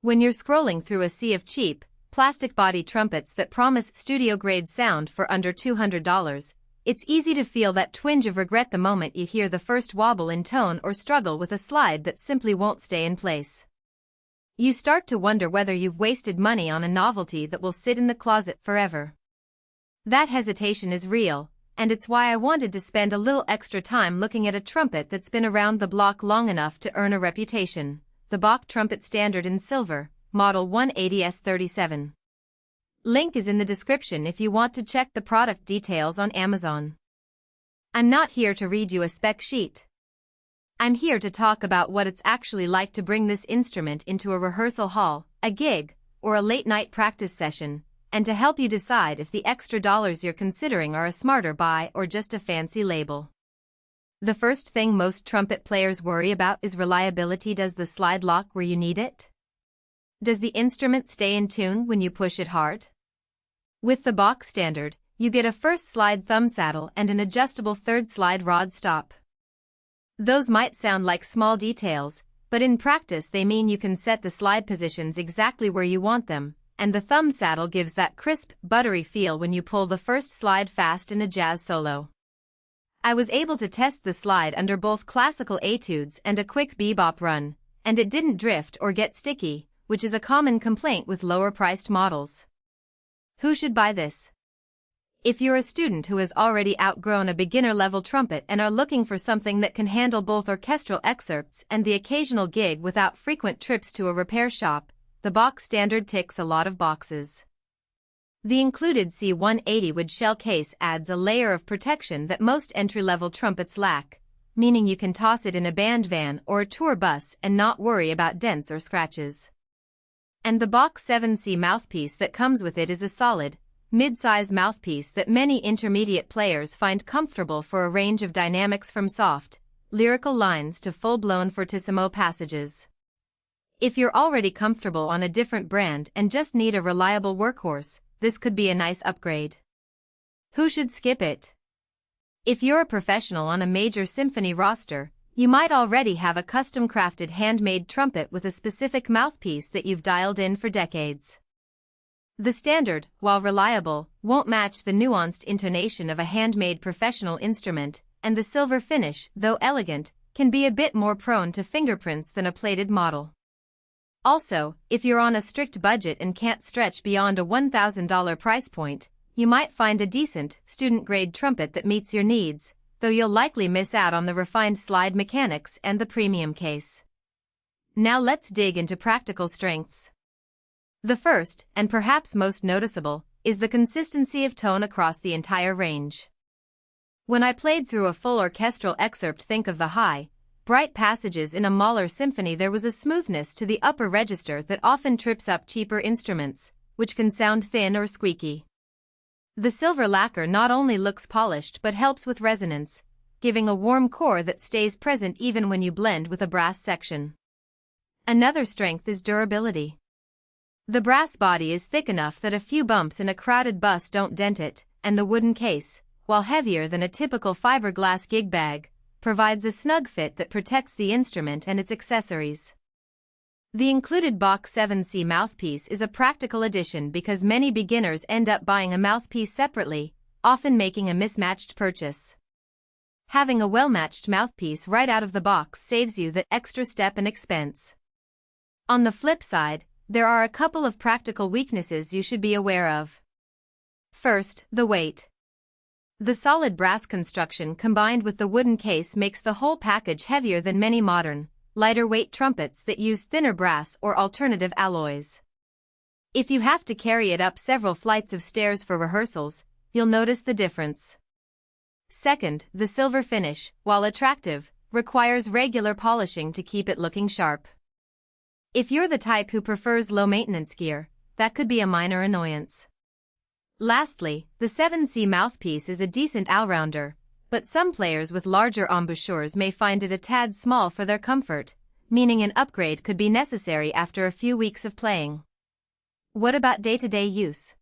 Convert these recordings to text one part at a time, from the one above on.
When you're scrolling through a sea of cheap, plastic body trumpets that promise studio-grade sound for under $200, it's easy to feel that twinge of regret the moment you hear the first wobble in tone or struggle with a slide that simply won't stay in place. You start to wonder whether you've wasted money on a novelty that will sit in the closet forever. That hesitation is real, and it's why I wanted to spend a little extra time looking at a trumpet that's been around the block long enough to earn a reputation, the Bach Trumpet-Standard in silver, model 180S37. Link is in the description if you want to check the product details on Amazon. I'm not here to read you a spec sheet. I'm here to talk about what it's actually like to bring this instrument into a rehearsal hall, a gig, or a late-night practice session, and to help you decide if the extra dollars you're considering are a smarter buy or just a fancy label. The first thing most trumpet players worry about is reliability. Does the slide lock where you need it? Does the instrument stay in tune when you push it hard? With the Bach Standard, you get a first slide thumb saddle and an adjustable third slide rod stop. Those might sound like small details, but in practice they mean you can set the slide positions exactly where you want them, and the thumb saddle gives that crisp, buttery feel when you pull the first slide fast in a jazz solo. I was able to test the slide under both classical etudes and a quick bebop run, and it didn't drift or get sticky, which is a common complaint with lower-priced models. Who should buy this? If you're a student who has already outgrown a beginner-level trumpet and are looking for something that can handle both orchestral excerpts and the occasional gig without frequent trips to a repair shop, the Bach Standard ticks a lot of boxes. The included C180 wood shell case adds a layer of protection that most entry-level trumpets lack, meaning you can toss it in a band van or a tour bus and not worry about dents or scratches. And the Bach 7C mouthpiece that comes with it is a solid, mid-size mouthpiece that many intermediate players find comfortable for a range of dynamics from soft, lyrical lines to full-blown fortissimo passages. If you're already comfortable on a different brand and just need a reliable workhorse, this could be a nice upgrade. Who should skip it? If you're a professional on a major symphony roster, you might already have a custom-crafted handmade trumpet with a specific mouthpiece that you've dialed in for decades. The Standard, while reliable, won't match the nuanced intonation of a handmade professional instrument, and the silver finish, though elegant, can be a bit more prone to fingerprints than a plated model. Also, if you're on a strict budget and can't stretch beyond a $1,000 price point, you might find a decent, student-grade trumpet that meets your needs, though you'll likely miss out on the refined slide mechanics and the premium case. Now let's dig into practical strengths. The first, and perhaps most noticeable, is the consistency of tone across the entire range. When I played through a full orchestral excerpt, think of the high, bright passages in a Mahler symphony, there was a smoothness to the upper register that often trips up cheaper instruments, which can sound thin or squeaky. The silver lacquer not only looks polished but helps with resonance, giving a warm core that stays present even when you blend with a brass section. Another strength is durability. The brass body is thick enough that a few bumps in a crowded bus don't dent it, and the wooden case, while heavier than a typical fiberglass gig bag, provides a snug fit that protects the instrument and its accessories. The included Bach 7C mouthpiece is a practical addition because many beginners end up buying a mouthpiece separately, often making a mismatched purchase. Having a well-matched mouthpiece right out of the box saves you that extra step and expense. On the flip side, there are a couple of practical weaknesses you should be aware of. First, the weight. The solid brass construction combined with the wooden case makes the whole package heavier than many modern, lighter-weight trumpets that use thinner brass or alternative alloys. If you have to carry it up several flights of stairs for rehearsals, you'll notice the difference. Second, the silver finish, while attractive, requires regular polishing to keep it looking sharp. If you're the type who prefers low-maintenance gear, that could be a minor annoyance. Lastly, the 7C mouthpiece is a decent all-rounder, but some players with larger embouchures may find it a tad small for their comfort, meaning an upgrade could be necessary after a few weeks of playing. What about day-to-day use?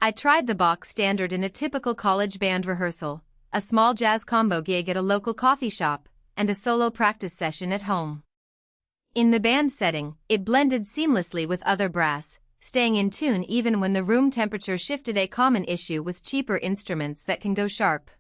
I tried the Bach Standard in a typical college band rehearsal, a small jazz combo gig at a local coffee shop, and a solo practice session at home. In the band setting, it blended seamlessly with other brass, staying in tune even when the room temperature shifted, a common issue with cheaper instruments that can go sharp.